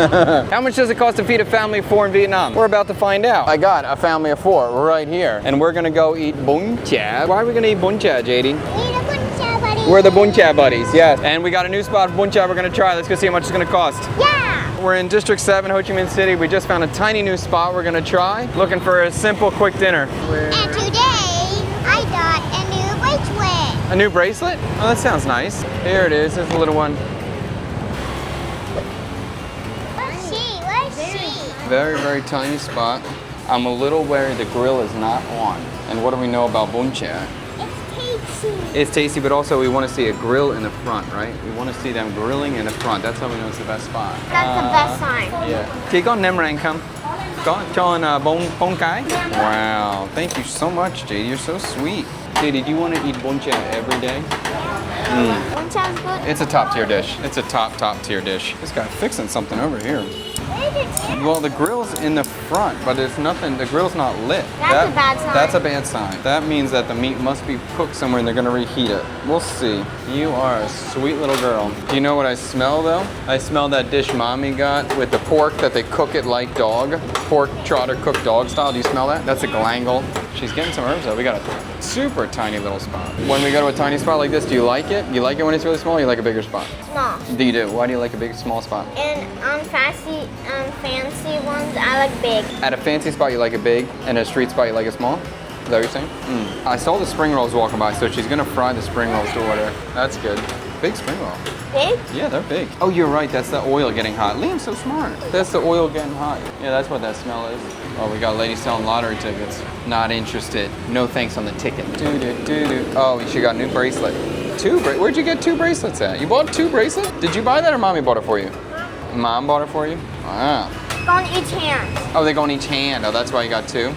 How much does it cost to feed a family of 4 in Vietnam? We're about to find out. I got a family of 4 right here. And we're gonna go eat bún chả. Why are we gonna eat bún chả, JD? We're the bún chả buddies, yes. And we got a new spot for bún chả we're gonna try. Let's go see how much it's gonna cost. Yeah! We're in District 7, Ho Chi Minh City. We just found a tiny new spot we're gonna try. Looking for a simple, quick dinner. And today, I got a new bracelet. A new bracelet? Oh, that sounds nice. Here it is, there's a little one. Where's she? Where's she? Very, very tiny spot. I'm a little wary the grill is not on. And what do we know about bún chả? It's tasty. It's tasty, but also we want to see a grill in the front, right? We want to see them grilling in the front. That's how we know it's the best spot. That's the best sign. Yeah. Chị có nem rang không? Có cho anh bông cái? Wow, thank you so much, JD. You're so sweet. JD, do you want to eat bún chả every day? Bún chā's good. It's a top tier dish. It's a top tier dish. This guy fixing something over here. Well, the grill's in the front, but it's nothing. The grill's not lit. That's a bad sign. That's a bad sign. That means that the meat must be cooked somewhere and they're gonna reheat it. We'll see. You are a sweet little girl. Do you know what I smell though? I smell that dish mommy got with the pork that they cook it like dog. Pork trotter cooked dog style. Do you smell that? That's a glangle. She's getting some herbs though. We got a super tiny little spot. When we go to a tiny spot like this, do you like it? You like it when it's really small or you like a bigger spot? Small. Do you do? Why do you like a big, small spot? And on fancy ones, I like big. At a fancy spot, you like it big, and at a street spot, you like it small? Is that what you're saying? I saw the spring rolls walking by, so she's gonna fry the spring rolls to order. That's good. Big spring roll. Big? Yeah, they're big. Oh, you're right, that's the oil getting hot. Liam's so smart. That's the oil getting hot. Yeah, that's what that smell is. Oh, we got ladies selling lottery tickets. Not interested. No thanks on the ticket. Oh, she got a new bracelet. Where'd you get 2 bracelets at? You bought 2 bracelets? Did you buy that or mommy bought it for you? Mom bought it for you? Wow. Go on each hand. Oh, they go on each hand. Oh, that's why you got 2?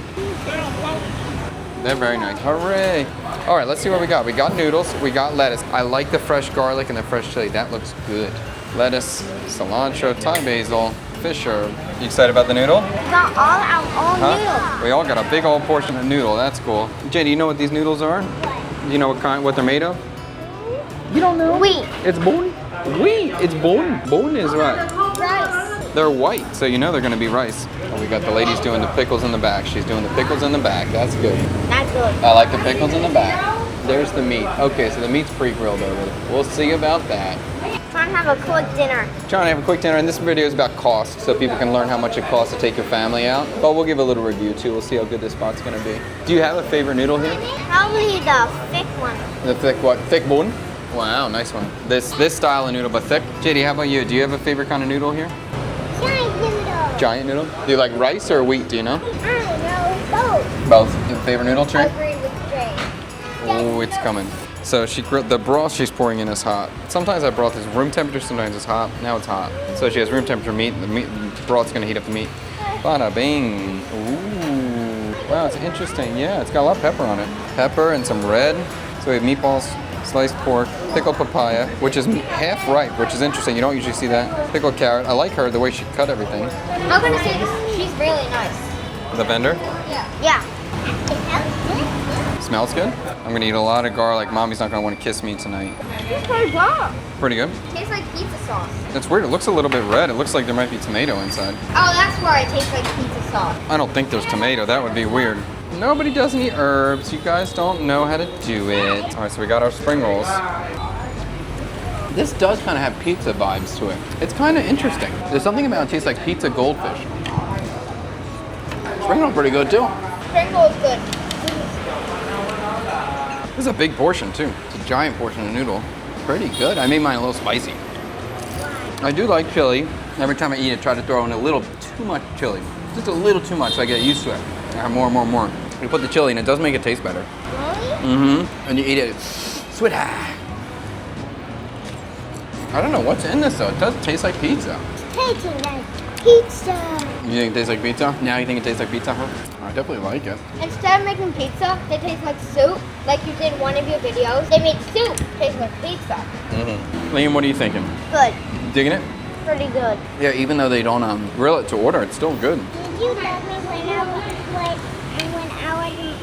They're very nice. Hooray. All right, let's see what we got. We got noodles, we got lettuce. I like the fresh garlic and the fresh chili. That looks good. Lettuce, cilantro, Thai basil, fish herb. You excited about the noodle? We got all our own noodles. We all got a big old portion of noodle. That's cool. Jay, do you know what these noodles are? Do you know what they're made of? You don't know? Wheat. It's bone? Wheat. It's bone. Bone is right. Rice. They're white, so you know they're gonna be rice. Oh, we got the ladies doing the pickles in the back. She's doing the pickles in the back. That's good. That's good. I like the pickles in the back. There's the meat. Okay, so the meat's pre-grilled over. We'll see about that. Trying to have a quick dinner. Trying to have a quick dinner, and this video is about cost, so people can learn how much it costs to take your family out. But we'll give a little review too. We'll see how good this spot's gonna be. Do you have a favorite noodle here? Probably the thick one. The thick what? Thick bone? Wow, nice one. This style of noodle, but thick. JD, how about you? Do you have a favorite kind of noodle here? Giant noodle. Giant noodle? Do you like rice or wheat? Do you know? I don't know. Both. Both. Your favorite noodle, Trey? Agree with Trey. Oh, it's coming. So the broth she's pouring in is hot. Sometimes that broth is room temperature, sometimes it's hot. Now it's hot. So she has room temperature meat. The broth's gonna heat up the meat. Bada bing. Ooh. Wow, it's interesting. Yeah, it's got a lot of pepper on it. Pepper and some red. So we have meatballs, sliced pork, pickled papaya, which is half ripe, which is interesting. You don't usually see that. Pickled carrot. I like her, the way she cut everything. I'm gonna say this. She's really nice. The vendor? Yeah. Smells good? I'm gonna eat a lot of garlic. Mommy's not gonna want to kiss me tonight. It's pretty good. Pretty good? Tastes like pizza sauce. That's weird. It looks a little bit red. It looks like there might be tomato inside. Oh, that's why it tastes like pizza sauce. I don't think there's tomato. That would be weird. Nobody does any herbs. You guys don't know how to do it. All right, so we got our spring rolls. This does kind of have pizza vibes to it. It's kind of interesting. There's something about it tastes like pizza goldfish. Spring roll pretty good too. Spring roll is good. This is a big portion too. It's a giant portion of noodle. Pretty good. I made mine a little spicy. I do like chili. Every time I eat it, I try to throw in a little too much chili. Just a little too much so I get used to it. I have more and more and more. You put the chili in, it does make it taste better. Really? And you eat it, sweet. I don't know what's in this though. It does taste like pizza. Tasting like pizza. You think it tastes like pizza? Now you think it tastes like pizza, huh? I definitely like it. Instead of making pizza, they taste like soup, like you did in one of your videos. They made soup taste like pizza. Liam, what are you thinking? Good. Digging it? Pretty good. Yeah, even though they don't grill it to order, it's still good. Did you love me when I was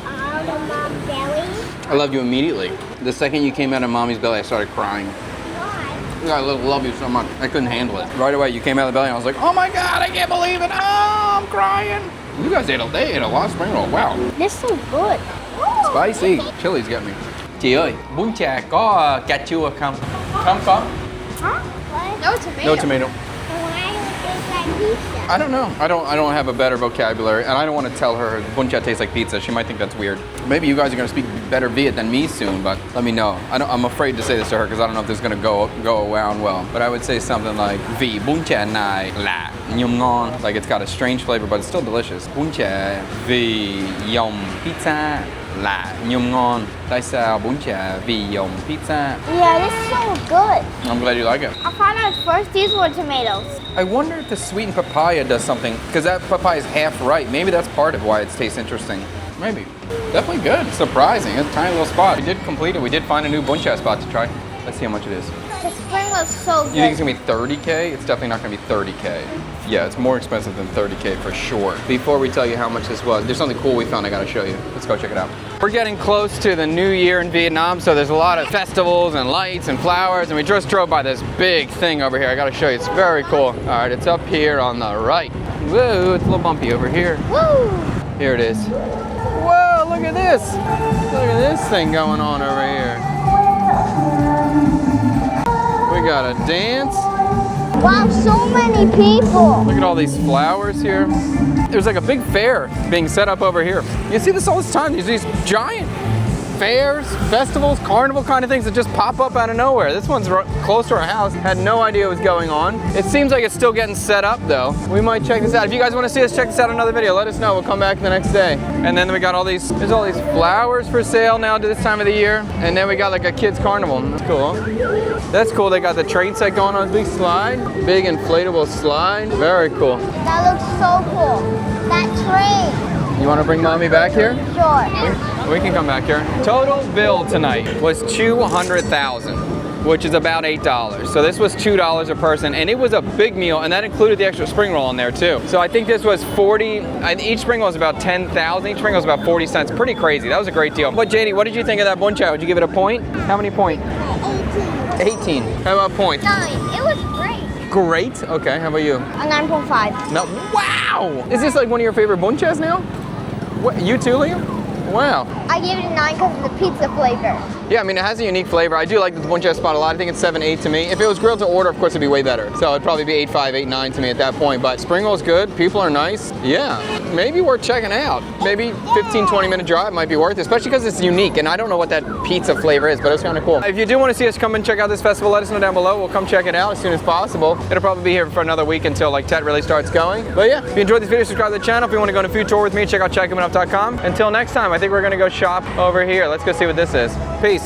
out of mom's belly? I love you immediately. The second you came out of mommy's belly, I started crying. Why? I love you so much. I couldn't handle it. Right away, you came out of the belly and I was like, oh my God, I can't believe it. Oh, I'm crying. You guys ate a lot of spring roll. Wow. This is so good. Spicy. Chili's got me. Chị ơi, bún chả có cà chua không? Không có. Huh? No tomato. No tomato. Why does it taste like pizza? I don't know. I don't have a better vocabulary, and I don't want to tell her bún chả tastes like pizza. She might think that's weird. Maybe you guys are gonna speak better Viet than me soon, but let me know. I'm afraid to say this to her because I don't know if this is gonna go around well. But I would say something like vì bún chả này lạ nhưng ngon. Like it's got a strange flavor, but it's still delicious. Bún chả vì dùng pizza lạ nhưng ngon. Tại sao bún chả vì dùng pizza? Yeah, this is so good. I'm glad you like it. I found out first these were tomatoes. I wonder if the sweetened papaya does something, because that papaya is half ripe. Maybe that's part of why it tastes interesting. Maybe. Definitely good. Surprising. It's a tiny little spot. We did complete it. We did find a new bun cha spot to try. Let's see how much it is. The spring was so good. You think it's gonna be 30K? It's definitely not gonna be 30K. Yeah, it's more expensive than 30K for sure. Before we tell you how much this was, there's something cool we found I gotta show you. Let's go check it out. We're getting close to the new year in Vietnam, so there's a lot of festivals and lights and flowers, and we just drove by this big thing over here. I gotta show you, it's very cool. All right, it's up here on the right. Whoa, it's a little bumpy over here. Woo! Here it is. Whoa, look at this. Look at this thing going on over here. We got a dance. Wow, so many people. Look at all these flowers here. There's like a big fair being set up over here. You see this all this time. There's these giant fairs, festivals, carnival kind of things that just pop up out of nowhere. This one's close to our house. Had no idea what was going on. It seems like it's still getting set up though. We might check this out. If you guys want to see us check this out in another video, let us know. We'll come back the next day. And then we got all these, there's all these flowers for sale now to this time of the year. And then we got like a kids carnival. That's cool. That's cool. They got the train set going on, big slide, big inflatable slide. Very cool. That looks so cool. That train. You want to bring mommy back here? Sure. We can come back here. Total bill tonight was $200,000, which is about $8. So this was $2 a person, and it was a big meal, and that included the extra spring roll in there too. So I think this was 40, each spring roll was about 10,000, each spring roll was about 40 cents. Pretty crazy. That was a great deal. But JD, what did you think of that bun cha? Would you give it a point? How many points? 18. How about points? 9. It was great. Great. Okay, how about you? A 9.5. No. Wow! Is this like one of your favorite bun chas now? What, you too, Liam? Wow. I gave it a 9 because of the pizza flavor. Yeah, I mean, it has a unique flavor. I do like the bun cha spot a lot. I think it's 7, 8 to me. If it was grilled to order, of course, it'd be way better. So it'd probably be 8, 5, 8, 9 to me at that point. But spring roll's good. People are nice. Yeah, maybe worth checking out. Maybe 15, 20-minute drive might be worth it, especially because it's unique. And I don't know what that pizza flavor is, but it's kind of cool. If you do want to see us come and check out this festival, let us know down below. We'll come check it out as soon as possible. It'll probably be here for another week until like Tet really starts going. But yeah, if you enjoyed this video, subscribe to the channel. If you want to go on a food tour with me, check out checkitmenup.com. Until next time, I think we're going to go shop over here. Let's go see what this is. Peace.